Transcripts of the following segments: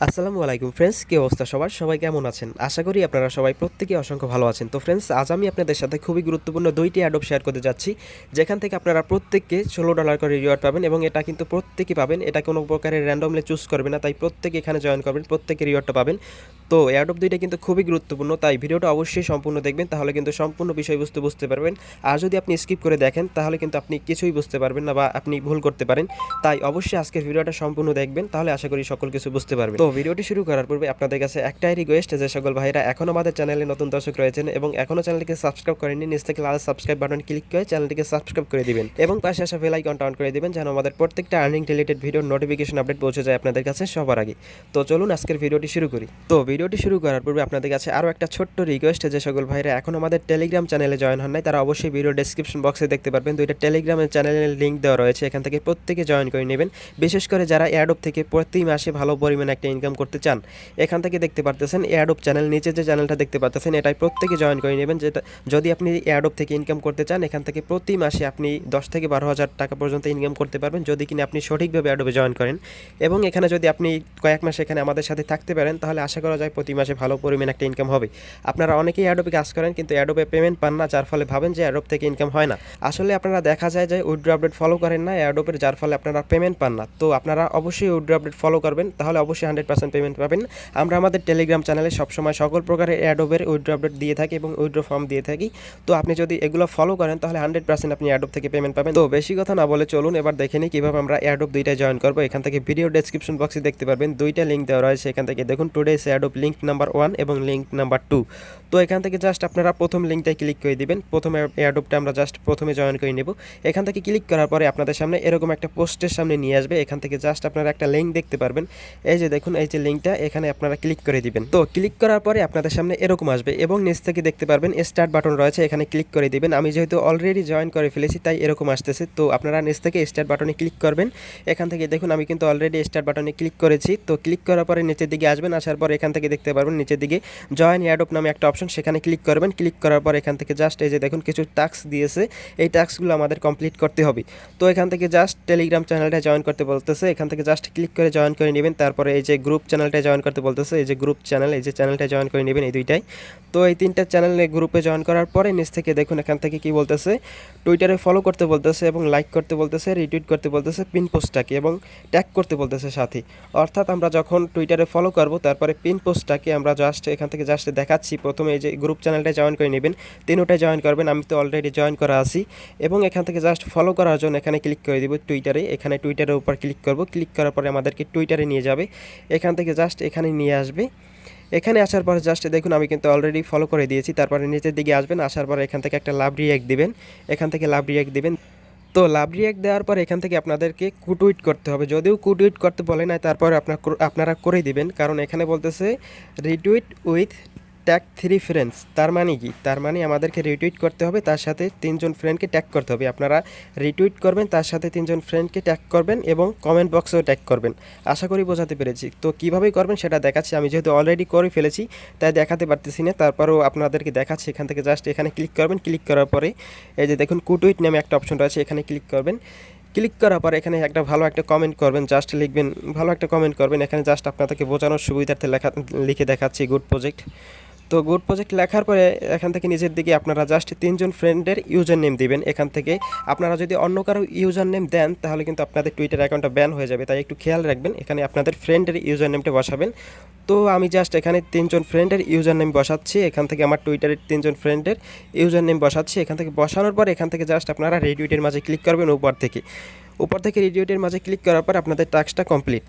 আসসালামু আলাইকুম ফ্রেন্ডস, কি অবস্থা সবার? সবাই কেমন আছেন? আশা করি আপনারা সবাই প্রত্যেকেই অসংখ্য ভালো আছেন। তো ফ্রেন্ডস, আজ আমি আপনাদের সাথে খুবই গুরুত্বপূর্ণ দুইটি অ্যাডপ শেয়ার করতে যাচ্ছি, যেখান থেকে আপনারা প্রত্যেককে $16 করে রিওয়ার্ড পাবেন এবং এটা কিন্তু প্রত্যেকেই পাবেন। এটা কোনো প্রকারের র্যান্ডমলি চুজ করবে না, তাই প্রত্যেকে এখানে জয়েন করবেন, প্রত্যেকে রিওয়ার্ডটা পাবেন। তো অ্যাডপ দুইটা কিন্তু খুবই গুরুত্বপূর্ণ, তাই ভিডিওটা অবশ্যই সম্পূর্ণ দেখবেন, তাহলে কিন্তু সম্পূর্ণ বিষয়বস্তু বুঝতে পারবেন। আর যদি আপনি স্কিপ করে দেখেন তাহলে কিন্তু আপনি কিছুই বুঝতে পারবেন না বা আপনি ভুল করতে পারেন। তাই অবশ্যই আজকের ভিডিওটা সম্পূর্ণ দেখবেন, তাহলে আশা করি সকল কিছু বুঝতে পারবেন। তো ভিডিওটি শুরু করার পূর্বে আপনাদের কাছে একটাই রিকোয়েস্ট, যে সকল ভাইরা এখনও আমাদের চ্যানেলে নতুন দর্শক রয়েছেন এবং এখনও চ্যানেলটিকে সাবস্ক্রাইব করেননি, নিচ থেকে লাল সাবস্ক্রাইব বাটন ক্লিক করে চ্যানেলটিকে সাবস্ক্রাইব করে দিবেন এবং পাশে আসা বেল আইকনটা অন করে দিবেন, যেন আমাদের প্রত্যেকটা আর্নিং রিলেটেড ভিডিওর নোটিফিকেশন আপডেট পৌঁছে যায় আপনাদের কাছে সবার আগে। তো চলুন আজকের ভিডিওটি শুরু করি। তো ভিডিওটি শুরু করার পূর্বে আপনাদের কাছে আরও একটা ছোট্ট রিকোয়েস্ট, যে সকল ভাইরা এখন আমাদের টেলিগ্রাম চ্যানেলে জয়েন হন নাই, তারা অবশ্যই ভিডিও ডেসক্রিপশন বক্সে দেখতে পারবেন দুইটা টেলিগ্রামের চ্যানেলের লিঙ্ক দেওয়া রয়েছে, এখান থেকে প্রত্যেকে জয়েন করে নেবেন। বিশেষ করে যারা অ্যাডপ থেকে প্রতি মাসে ভালো পরিমাণে একটা ইনকাম করতে চান, এখান থেকে দেখতে পারতেছেন অ্যাডপ চ্যানেল, নিচে যে চ্যানেলটা দেখতে পারতেছেন এটাই প্রত্যেকে জয়েন করে নেবেন। যেটা যদি আপনি অ্যাডপ থেকে ইনকাম করতে চান, এখান থেকে প্রতি মাসে আপনি 10 থেকে 12,000 টাকা পর্যন্ত ইনকাম করতে পারবেন, যদি কিনা আপনি সঠিকভাবে অ্যাডপে জয়েন করেন। এবং এখানে যদি আপনি কয়েক মাস এখানে আমাদের সাথে থাকতে পারেন, তাহলে আশা করা যায় প্রতি মাসে ভালো পরিমাণ একটা ইনকাম হবে। আপনারা অনেকেই অ্যাডপে কাজ করেন কিন্তু অ্যাডপে পেমেন্ট পান না, যার ফলে ভাবেন যে অ্যাডপ থেকে ইনকাম হয় না। আসলে আপনারা দেখা যায় যে উইথড্র আপডেট ফলো করেন না অ্যাডপের, যার ফলে আপনারা পেমেন্ট পান না। তো আপনারা অবশ্যই উইথড্র আপডেট ফলো করবেন, তাহলে অবশ্যই 100% পেমেন্ট পাবেন। আমরা আমাদের টেলিগ্রাম চ্যানেলে সবসময় সকল প্রকারের অ্যাডপের উইথড্র আপডেট দিয়ে থাকি এবং উইথড্র ফর্ম দিয়ে থাকি। তো আপনি যদি এগুলো ফলো করেন তাহলে 100% আপনি অ্যাডপ থেকে পেমেন্ট পাবেন। তো বেশি কথা না বলে চলুন এবার দেখে নিই কীভাবে আমরা অ্যাডপ দুইটায় জয়েন করবো। এখান থেকে ভিডিও ডেসক্রিপশন বক্সে দেখতে পারবেন দুইটা লিঙ্ক দেওয়া রয়েছে, এখান থেকে দেখুন টুডেস অ্যাডপ লিঙ্ক নাম্বার 1 এবং লিঙ্ক নাম্বার 2। তো এখান থেকে জাস্ট আপনারা প্রথম লিঙ্কটাই ক্লিক করে দিবেন। প্রথমে অ্যাডপটা আমরা জাস্ট প্রথমে জয়েন করে নেব। এখান থেকে ক্লিক করার পরে আপনাদের সামনে এরকম একটা পোস্টের সামনে নিয়ে আসবে। এখান থেকে জাস্ট আপনারা একটা লিঙ্ক দেখতে পারবেন, এই যে দেখুন এই যে লিঙ্কটা, এখানে আপনারা ক্লিক করে দিবেন। তো ক্লিক করার পরে আপনাদের সামনে এরকম আসবে এবং নিচ থেকে দেখতে পারবেন স্টার্ট বাটন রয়েছে, এখানে ক্লিক করে দিবেন। আমি যেহেতু অলরেডি জয়েন করে ফেলেছি তাই এরকম আসতেছে। তো আপনারা নিচ থেকে স্টার্ট বাটনে ক্লিক করবেন। এখান থেকে দেখুন আমি কিন্তু অলরেডি স্টার্ট বাটনে ক্লিক করেছি। তো ক্লিক করার পরে নিচের দিকে আসবেন, আসার পর এখান থেকে দেখতে পারবেন নিচের দিকে জয়েন অ্যাডপ নামে একটা অপশন, সেখানে ক্লিক করবেন। ক্লিক করার পর এখান থেকে জাস্ট এই যে দেখুন কিছু টাস্ক দিয়েছে, এই টাস্কগুলো আমাদের কমপ্লিট করতে হবে। তো এখান থেকে জাস্ট টেলিগ্রাম চ্যানেলটা জয়েন করতে বলতেছে, এখান থেকে জাস্ট ক্লিক করে জয়েন করে নেবেন। তারপরে এই যে গ্রুপ চ্যানেলটা জয়েন করতে বলতেছে, এই যে গ্রুপ চ্যানেল, এই যে চ্যানেলটা জয়েন করে নেবেন, এই দুইটাই। তো এই তিনটা চ্যানেলে গ্রুপে জয়েন করার পরে নিচ থেকে দেখুন এখান থেকে কি বলতেছে, টুইটারে ফলো করতে বলতেছে এবং লাইক করতে বলতেছে, রিটুইট করতে বলতেছে পিন পোস্টটাকে এবং ট্যাগ করতে বলতেছে সাথে। অর্থাৎ আমরা যখন টুইটারে ফলো করব তারপরে পিন পোস্টটাকে আমরা জাস্ট এখান থেকে জাস্ট দেখাচ্ছি। প্রথমে এই যে গ্রুপ চ্যানেলটা জয়েন করে নেবেন, তিনটায় জয়েন করবেন, আমি তো অলরেডি জয়েন করা আছি। এবং এখান থেকে জাস্ট ফলো করার জন্য এখানে ক্লিক করে দিব টুইটারে, এখানে টুইটারের উপর ক্লিক করব। ক্লিক করার পরে আমাদেরকে টুইটারে নিয়ে যাবে, এখান থেকে জাস্ট এখানে নিয়ে আসবে। এখানে আসার পরে জাস্ট দেখুন আমি কিন্তু অলরেডি ফলো করে দিয়েছি। তারপরে নিচের দিকে আসবেন, আসার পরে এখান থেকে একটা লাভ রিঅ্যাক্ট দিবেন, এখান থেকে লাভ রিঅ্যাক্ট দিবেন। তো লাভ রিঅ্যাক্ট দেওয়ার পর এখান থেকে আপনাদেরকে কুটুইট করতে হবে, যদিও কুটুইট করতে বলে না, তারপরে আপনারা করে দিবেন, কারণ এখানে বলতেছে রিটুইট উইথ ট্যাগ 3 ফ্রেন্ডস। তার মানে কি? তার মানে আমাদেরকে রিটুইট করতে হবে, তার সাথে 3 জন ফ্রেন্ডকে ট্যাগ করতে হবে। আপনারা রিটুইট করবেন, তার সাথে 3 জন ফ্রেন্ডকে ট্যাগ করবেন এবং কমেন্ট বক্সেও ট্যাগ করবেন। আশা করি বোঝাতে পেরেছি। তো কীভাবে করবেন সেটা দেখাচ্ছি, আমি যেহেতু অলরেডি করে ফেলেছি তাই দেখাতে পারতেছি না, তারপরেও আপনাদেরকে দেখাচ্ছি। এখান থেকে জাস্ট এখানে ক্লিক করবেন, ক্লিক করার পরে এই যে দেখুন কুটুইট নামে একটা অপশন রয়েছে, এখানে ক্লিক করবেন। ক্লিক করার পর এখানে একটা ভালো একটা কমেন্ট করবেন, জাস্ট লিখবেন, ভালো একটা কমেন্ট করবেন। এখানে জাস্ট আপনাদেরকে বোঝানোর সুবিধার্থে লিখে দেখাচ্ছি গুড প্রজেক্ট। তো গুড প্রজেক্ট লেখার পরে এখান থেকে নিচের দিকে আপনারা জাস্ট 3 জন ফ্রেন্ডের ইউজার নেম দিবেন। এখান থেকে আপনারা যদি অন্য কারো ইউজার নেম দেন তাহলে কিন্তু আপনাদের টুইটার অ্যাকাউন্টটা ব্যান হয়ে যাবে, তাই একটু খেয়াল রাখবেন। এখানে আপনাদের ফ্রেন্ডের ইউজার নেমটা বসাবেন। তো আমি জাস্ট এখানে 3 জন ফ্রেন্ডের ইউজার নেম বসাচ্ছি, এখান থেকে আমার টুইটারের 3 জন ফ্রেন্ডের ইউজার নেম বসাচ্ছি। এখান থেকে বসানোর পর এখান থেকে জাস্ট আপনারা রিটুইটের মাঝে ক্লিক করবেন, উপর থেকে রিটুইটের মাঝে ক্লিক করার পর আপনাদের টাস্কটা কমপ্লিট।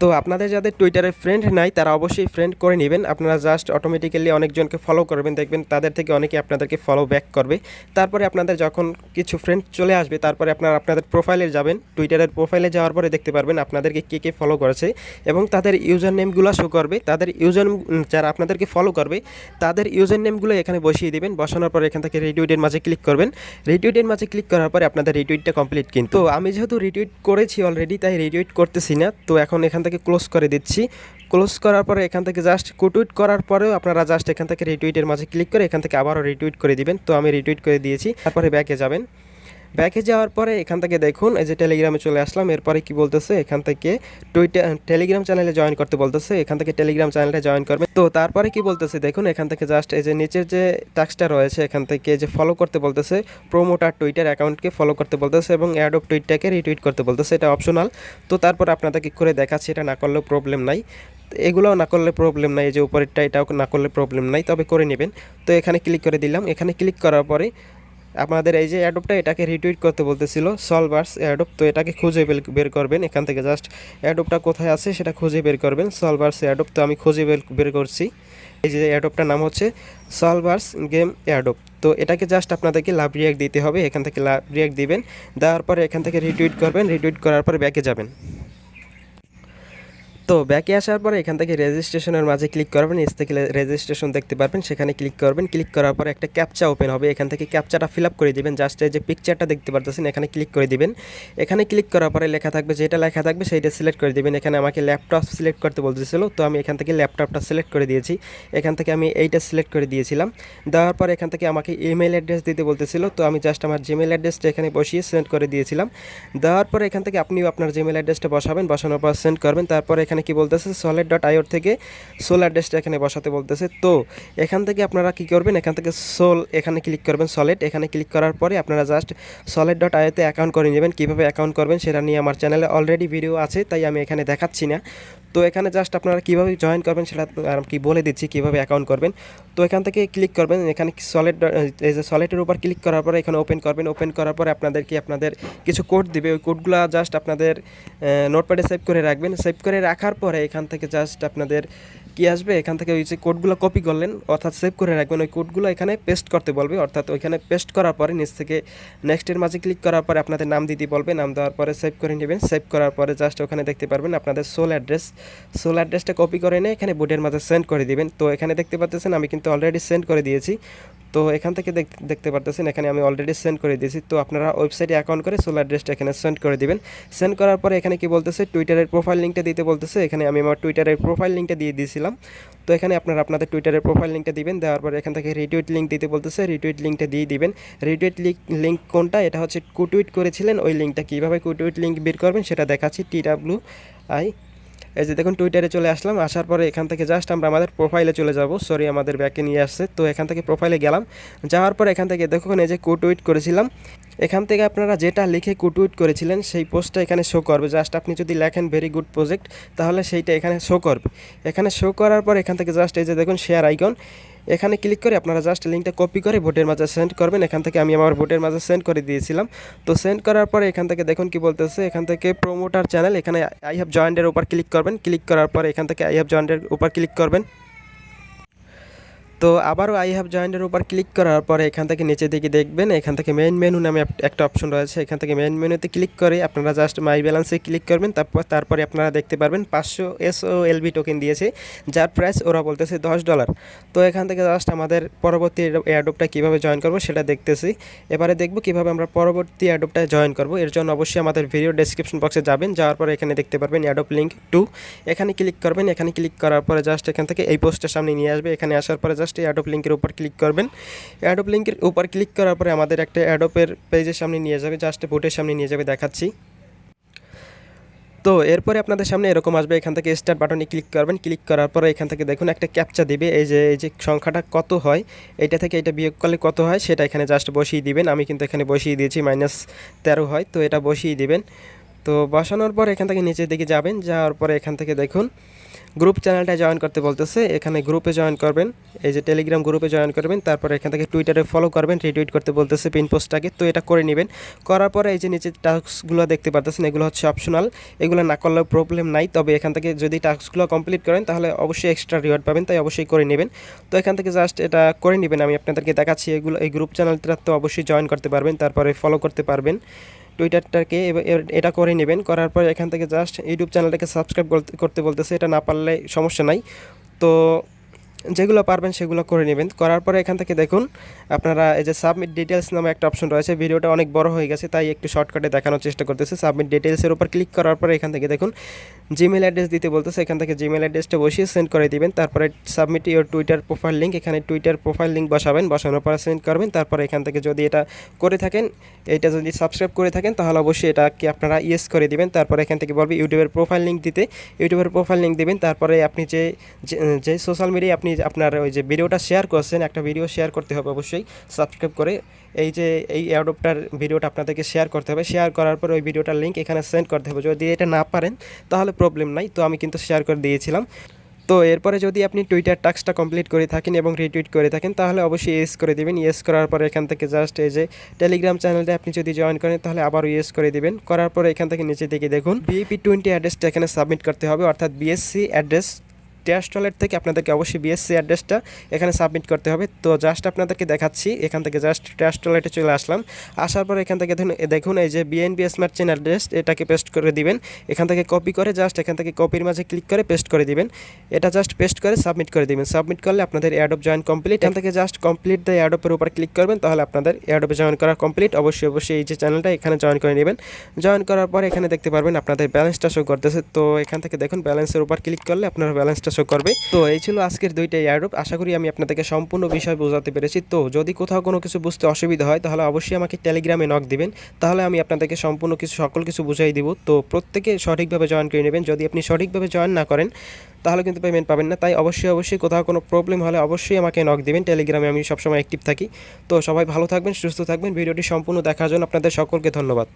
তো আপনাদের যাদের টুইটারের ফ্রেন্ড নাই তারা অবশ্যই ফ্রেন্ড করে নেবেন। আপনারা জাস্ট অটোমেটিক্যালি অনেকজনকে ফলো করবেন, দেখবেন তাদের থেকে অনেকে আপনাদেরকে ফলো ব্যাক করবে। তারপরে আপনাদের যখন কিছু ফ্রেন্ড চলে আসবে তারপরে আপনারা আপনাদের প্রোফাইলে যাবেন, টুইটারের প্রোফাইলে যাওয়ার পরে দেখতে পারবেন আপনাদেরকে কে কে ফলো করেছে এবং তাদের ইউজার নেমগুলো শো করবে। তাদের ইউজার যারা আপনাদেরকে ফলো করবে তাদের ইউজার নেমগুলো এখানে বসিয়ে দেবেন। বসানোর পরে এখান থেকে রিটুইটের মাঝে ক্লিক করবেন। রিটুইটের মাঝে ক্লিক করার পরে আপনাদের রিটুইটটা কমপ্লিট। কিন্তু আমি যেহেতু রিটুইট করেছি অলরেডি তাই রিটুইট করতেছি না। তো এখন এখান থেকে ক্লোজ করে দিচ্ছি। ক্লোজ করার পরে এখান থেকে জাস্ট কুটুইট করার পরেও আপনারা জাস্ট এখান থেকে রিটুইটের মাঝে ক্লিক করে এখান থেকে আবারও রিটুইট করে দিবেন। তো আমি রিটুইট করে দিয়েছি, তারপরে ব্যাকে যাবেন। ব্যাকে যাওয়ার পরে এখান থেকে দেখুন এই যে টেলিগ্রামে চলে আসলাম। এরপরে কি বলতেছে এখান থেকে টেলিগ্রাম চ্যানেলে জয়েন করতে বলতেছে, এখান থেকে টেলিগ্রাম চ্যানেলটা জয়েন করবেন। তো তারপরে কি বলতেছে দেখুন এখান থেকে জাস্ট এই যে নিচের যে টাস্কটা রয়েছে এখান থেকে যে ফলো করতে বলতেছে, প্রোমোটার টুইটার অ্যাকাউন্টকে ফলো করতে বলতেছে এবং অ্যাডপ টুইটটাকে রিটুইট করতে বলতেছে, এটা অপশনাল। তো তারপর আপনাদেরকে করে দেখাচ্ছি, এটা না করলেও প্রবলেম নাই, এগুলোও না করলে প্রবলেম নাই, এই যে উপরেরটা এটাও না করলে প্রবলেম নাই, তবে করে নেবেন। তো এখানে ক্লিক করে দিলাম। এখানে ক্লিক করার পরে আপনাদের এই যে অ্যাডপটা এটাকে রিটুইট করতে বলতেছিল সলভার্স অ্যাডপ, তো এটাকে খুঁজে বের করবেন। এখান থেকে জাস্ট অ্যাডপটা কোথায় আছে সেটা খুঁজে বের করবেন, সলভার্স অ্যাডপ। তো আমি খুঁজে বের করছি, এই যে অ্যাডপটার নাম হচ্ছে সলভার্স গেম অ্যাডপ। তো এটাকে জাস্ট আপনাদেরকে লাভ রিয়াক্ট দিতে হবে, এখান থেকে লাভ রিয়াক্ট দিবেন, দেওয়ার পরে এখান থেকে রিটুইট করবেন, রিটুইট করার পরে ব্যাকে যাবেন। তো ব্যাকে আসার পরে এখান থেকে রেজিস্ট্রেশনের মাঝে ক্লিক করবেন, নিচ থেকে রেজিস্ট্রেশন দেখতে পারবেন, সেখানে ক্লিক করবেন। ক্লিক করার পরে একটা ক্যাপচা ওপেন হবে, এখান থেকে ক্যাপচাটা ফিল আপ করে দিবেন। জাস্ট এই যে পিকচারটা দেখতে পারতেছেন এখানে ক্লিক করে দিবেন। এখানে ক্লিক করার পরে লেখা থাকবে, যেটা লেখা থাকবে সেইটা সিলেক্ট করে দিবেন। এখানে আমাকে ল্যাপটপ সিলেক্ট করতে বলতেছিল, তো আমি এখান থেকে ল্যাপটপটা সিলেক্ট করে দিয়েছি। এখান থেকে আমি এইটা সিলেক্ট করে দিয়েছিলাম। দেওয়ার পর এখান থেকে আমাকে ইমেল অ্যাড্রেস দিতে বলতেছিল, তো আমি জাস্ট আমার জিমেল অ্যাড্রেসটা এখানে বসিয়ে সেন্ড করে দিয়েছিলাম। দেওয়ার পরে এখান থেকে আপনিও আপনার জিমেল অ্যাড্রেসটা বসাবেন, বসানোর পর সেন্ড করবেন। তারপর এখানে কি বলতেছে solid.io থেকে সোল অ্যাড্রেসটা এখানে বসাতে বলতেছে। তো এখান থেকে আপনারা কি করবেন, এখান থেকে সোল এখানে ক্লিক করবেন, সলিড এখানে ক্লিক করার পরে আপনারা জাস্ট solid.io তে অ্যাকাউন্ট করে নেবেন। কীভাবে অ্যাকাউন্ট করবেন সেটা নিয়ে আমার চ্যানেলে অলরেডি ভিডিও আছে, তাই আমি এখানে দেখাচ্ছি না। তো এখানে জাস্ট আপনারা কীভাবে জয়েন করবেন সেটা কি বলে দিচ্ছি, কীভাবে অ্যাকাউন্ট করবেন। তো এখান থেকে ক্লিক করবেন, এখানে সলিড এই যে সলিডের উপর ক্লিক করার পরে এখানে ওপেন করবেন। ওপেন করার পরে আপনাদের কিছু কোড দিবে, ওই কোডগুলো জাস্ট আপনাদের নোটপ্যাডে সেভ করে রাখবেন। সেভ করে রাখার পরে এখান থেকে জাস্ট আপনাদের কি আসবে, এখান থেকে ওই যে কোডগুলো কপি করলেন অর্থাৎ সেভ করে রাখবেন, ওই কোডগুলো এখানে পেস্ট করতে বলবে। অর্থাৎ ওইখানে পেস্ট করার পরে নিচ থেকে নেক্সটের মাঝে ক্লিক করার পরে আপনাদের নাম দিতে বলবে, নাম দেওয়ার পরে সেভ করে নেবেন। সেভ করার পরে জাস্ট ওখানে দেখতে পারবেন আপনাদের সোল অ্যাড্রেসটা কপি করে নিয়ে এখানে বোর্ডের মাঝে সেন্ড করে দিবেন। তো এখানে দেখতে পাচ্ছেন আমি কিন্তু অলরেডি সেন্ড করে দিয়েছি। তো এখান থেকে দেখতে পারতেছেন এখানে আমি অলরেডি সেন্ড করে দিয়েছি। তো আপনারা ওয়েবসাইটে অ্যাকাউন্ট করে সোল অ্যাড্রেসটা এখানে সেন্ড করে দিবেন। সেন্ড করার পরে এখানে কি বলতেছে, টুইটারের প্রোফাইল লিঙ্কটা দিতে বলতেছে। এখানে আমি আমার টুইটারের প্রোফাইল লিঙ্কটা দিয়ে দিয়েছিলাম। তো এখানে আপনারা আপনাদের টুইটারের প্রোফাইল লিঙ্কটা দিবেন। দেওয়ার পরে এখান থেকে রিটুইট লিঙ্ক দিতে বলতেছে, রিটুইট লিঙ্কটা দিয়ে দিবেন। রিটুইট লিঙ্ক কোনটা, এটা হচ্ছে কুটুইট করেছিলেন ওই লিঙ্কটা। কীভাবে কুটুইট লিঙ্ক বের করবেন সেটা দেখাচ্ছি। TWI এই যে দেখুন টুইটারে চলে আসলাম। আসার পরে এখান থেকে জাস্ট আমরা আমাদের প্রোফাইলে চলে যাব। সরি আমাদের ব্যাকে নিয়ে আসছে। তো এখান থেকে প্রোফাইলে গেলাম, যাওয়ার পর এখান থেকে দেখুন এই যে টুইট করেছিলাম, এখান থেকে আপনারা যেটা লিখে টুইট করেছিলেন সেই পোস্টটা এখানে শো করবে। জাস্ট আপনি যদি লেখেন ভেরি গুড প্রজেক্ট তাহলে সেইটা এখানে শো করবে। এখানে শো করার পর এখান থেকে জাস্ট এই যে দেখুন শেয়ার আইকন, এখানে ক্লিক করে আপনারা জাস্ট লিঙ্কটা কপি করে বোর্ডের মাঝে সেন্ড করবেন। এখান থেকে আমি আমার বোর্ডের মাঝে সেন্ড করে দিয়েছিলাম। তো সেন্ড করার পরে এখান থেকে দেখুন কি বলতেছে, এখান থেকে প্রোমোটার চ্যানেল, এখানে আই হ্যাভ জয়েন্টের উপর ক্লিক করবেন। ক্লিক করার পরে এখান থেকে আই হ্যাভ জয়েন্টের উপর ক্লিক করবেন। তো আবারও আই হ্যাভ জয়েন্টের উপর ক্লিক করার পরে এখান থেকে নিচে দিকে দেখবেন এখান থেকে মেইন মেনু নামে একটা অপশন রয়েছে। এখান থেকে মেইন মেনুতে ক্লিক করে আপনারা জাস্ট মাই ব্যালেন্সে ক্লিক করবেন। তারপরে আপনারা দেখতে পারবেন 500 SOLV টোকেন দিয়েছে, যার প্রাইস ওরা বলতেছে $10। তো এখান থেকে জাস্ট আমাদের পরবর্তী এয়ারড্রপটা কীভাবে জয়েন করব সেটা দেখতেছি। এবারে দেখব কীভাবে আমরা পরবর্তী এয়ারড্রপটায় জয়েন করব। এর জন্য অবশ্যই আমাদের ভিডিও ডেসক্রিপশন বক্সে যাবেন, যাওয়ার পরে এখানে দেখতে পারবেন এয়ারড্রপ লিঙ্ক 2, এখানে ক্লিক করবেন। এখানে ক্লিক করার পরে জাস্ট এখান থেকে এই পোস্টের সামনে নিয়ে আসবে। এখানে আসার পরে জাস্ট অ্যাডপ লিঙ্কের উপর ক্লিক করবেন। অ্যাডপ লিঙ্কের উপর ক্লিক করার পরে আমাদের একটা অ্যাডপের পেজের সামনে নিয়ে যাবে, জাস্ট বোটের সামনে নিয়ে যাবে, দেখাচ্ছি। তো এরপরে আপনাদের সামনে এরকম আসবে, এখান থেকে স্টার্ট বাটনে ক্লিক করবেন। ক্লিক করার পরে এখান থেকে দেখুন একটা ক্যাপচা দিবে, এই যে সংখ্যাটা কত হয় এইটা থেকে এটা বিয়োগ করলে কত হয় সেটা এখানে জাস্ট বসিয়ে দিবেন। আমি কিন্তু এখানে বসিয়ে দিয়েছি -13 হয়, তো এটা বসিয়ে দিবেন। তো বসানোর পর এখান থেকে নিচের দিকে যাবেন, যাওয়ার পরে এখান থেকে দেখুন গ্রুপ চ্যানেলটা জয়েন করতে বলতেছে। এখানে গ্রুপে জয়েন করবেন, এই যে টেলিগ্রাম গ্রুপে জয়েন করবেন। তারপরে এখান থেকে টুইটারে ফলো করবেন, রিটুইট করতে বলতেছে পিন পোস্টটাকে, তো এটা করে নেবেন। করার পরে এই যে নিচে টাস্কগুলো দেখতে পারতেছেন এগুলো হচ্ছে অপশনাল, এগুলো না করলেও প্রবলেম নাই। তবে এখান থেকে যদি টাস্কগুলো কমপ্লিট করেন তাহলে অবশ্যই এক্সট্রা রিওয়ার্ড পাবেন, তাই অবশ্যই করে নেবেন। তো এখান থেকে জাস্ট এটা করে নেবেন, আমি আপনাদেরকে দেখাচ্ছি। এই গ্রুপ চ্যানেলটা তো অবশ্যই জয়েন করতে পারবেন, তারপরে ফলো করতে পারবেন টুইটারটাকে, এটা করে নেবেন। করার পর এখান থেকে জাস্ট ইউটিউব চ্যানেলটাকে সাবস্ক্রাইব করতে বলতেছে, এটা না পারলে সমস্যা নাই। তো যেগুলো পারবেন সেগুলো করে নেবেন। করার পরে এখান থেকে দেখুন আপনারা এই যে সাবমিট ডিটেলস নামে একটা অপশন রয়েছে, ভিডিওটা অনেক বড় হয়ে গেছে তাই একটু শর্টকাটে দেখানোর চেষ্টা করতেছে। সাবমিট ডিটেলসের উপর ক্লিক করার পরে এখান থেকে দেখুন জিমেল অ্যাড্রেস দিতে বলতেছে, এখান থেকে জিমেল অ্যাড্রেসটা বসিয়ে সেন্ড করে দিবেন। তারপরে submit your Twitter profile link, এখানে টুইটার প্রোফাইল লিঙ্ক বসাবেন, বসানোর পরে সেন্ড করবেন। তারপরে এখান থেকে যদি এটা করে থাকেন, এইটা যদি সাবস্ক্রাইব করে থাকেন তাহলে অবশ্যই এটাকে আপনারা ইয়েস করে দিবেন। তারপরে এখান থেকে বলবে ইউটিউবের প্রোফাইল লিঙ্ক দিতে, ইউটিউবের প্রোফাইল লিঙ্ক দিবেন। তারপরে আপনি যে সোশ্যাল মিডিয়ায় আপনি আপনার ওই যে ভিডিওটা শেয়ার করছেন, একটা ভিডিও শেয়ার করতে হবে অবশ্যই সাবস্ক্রাইব করে। এই অ্যাডোপটার ভিডিওটা আপনাদেরকে শেয়ার করতে হবে, শেয়ার করার পর ওই ভিডিওটার লিঙ্ক এখানে সেন্ড করতে হবে। যদি এটা না পারেন তাহলে প্রবলেম নাই, তো আমি কিন্তু শেয়ার করে দিয়েছিলাম। তো এরপরে যদি আপনি টুইটার টাস্কটা কমপ্লিট করে থাকেন এবং রিটুইট করে থাকেন তাহলে অবশ্যই ইয়েস করে দিবেন। ইয়েস করার পরে এখান থেকে জাস্ট এই যে টেলিগ্রাম চ্যানেলটা আপনি যদি জয়েন করেন তাহলে আবারও ইয়েস করে দিবেন। করার পরে এখান থেকে নিচে দিকে দেখুন BIP20 অ্যাড্রেসটা এখানে সাবমিট করতে হবে, অর্থাৎ বিএসসি অ্যাড্রেস ট্যাশ টলেট থেকে আপনাদেরকে অবশ্যই বিএসসি অ্যাড্রেসটা এখানে সাবমিট করতে হবে। তো জাস্ট আপনাদেরকে দেখাচ্ছি, এখান থেকে জাস্ট ট্যাশ টলেটে চলে আসলাম। আসার পর এখান থেকে দেখুন এই যে বিএনবি স্মার্ট চেন অ্যাড্রেস, এটাকে পেস্ট করে দিবেন। এখান থেকে কপি করে জাস্ট এখান থেকে কপির মাঝে ক্লিক করে পেস্ট করে দিবেন। এটা জাস্ট পেস্ট করে সাবমিট করে দিবেন। সাবমিট করলে আপনাদের অ্যাডপ জয়েন কমপ্লিট। এখান থেকে জাস্ট কমপ্লিট দ্য অ্যাডপের উপর ক্লিক করবেন, তাহলে আপনাদের অ্যাডপে জয়েন করা কমপ্লিট। অবশ্যই এই যে চ্যানেলটা এখানে জয়েন করে নেবেন। জয়েন করার পর এখানে দেখতে পারবেন আপনাদের ব্যালেন্সটা শো করতেছে। তো এখান থেকে দেখুন ব্যালেন্সের উপর ক্লিক করলে আপনার ব্যালেন্সটা শো করবে। তো এই ছিল আজকের দুইটা এয়ারড্রপ। আশা করি আমি আপনাদেরকে সম্পূর্ণ বিষয় বোঝাতে পেরেছি। তো যদি কোথাও কোনো কিছু বুঝতে অসুবিধা হয় তাহলে অবশ্যই আমাকে টেলিগ্রামে নক দিবেন, তাহলে আমি আপনাদেরকে সম্পূর্ণ সকল কিছু বুঝাই দিব। তো প্রত্যেকে সঠিকভাবে জয়েন করে নেবেন। যদি আপনি সঠিকভাবে জয়েন না করেন তাহলে কিন্তু পেমেন্ট পাবেন না। তাই অবশ্যই কোথাও কোনো প্রবলেম হলে অবশ্যই আমাকে নক দিবেন। টেলিগ্রামে আমি সবসময় অ্যাক্টিভ থাকি। তো সবাই ভালো থাকবেন, সুস্থ থাকবেন। ভিডিওটি সম্পূর্ণ দেখার জন্য আপনাদের সকলকে ধন্যবাদ।